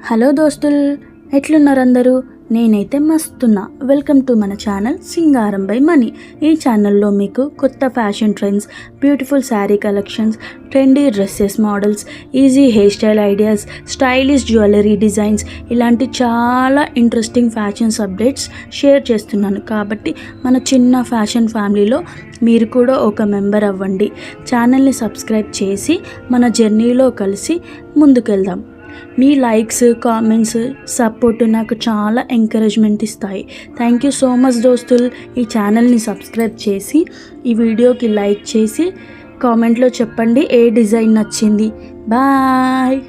Hello దోస్తులు, ఎట్లున్నారు అందరూ? నేనైతే మస్తున్నా. వెల్కమ్ టు మన ఛానల్ సింగారం బై మనీ. ఈ ఛానల్లో మీకు కొత్త fashion trends, beautiful sari collections, trendy dresses models, easy hair style ideas, stylish jewellery designs ఇలాంటి చాలా ఇంట్రెస్టింగ్ ఫ్యాషన్స్ అప్డేట్స్ షేర్ చేస్తున్నాను. కాబట్టి మన చిన్న ఫ్యాషన్ ఫ్యామిలీలో మీరు కూడా ఒక మెంబర్ అవ్వండి. ఛానల్ని సబ్స్క్రైబ్ చేసి మన జర్నీలో కలిసి ముందుకెళ్దాం. మీ లైక్స్, కామెంట్స్, సపోర్ట్ నాకు చాలా ఎంకరేజ్మెంట్ ఇస్తాయి. థ్యాంక్ యూ సో మచ్ దోస్తులు. ఈ ఛానల్ని సబ్స్క్రైబ్ చేసి ఈ వీడియోకి లైక్ చేసి కామెంట్లో చెప్పండి ఏ డిజైన్ నచ్చింది. బాయ్.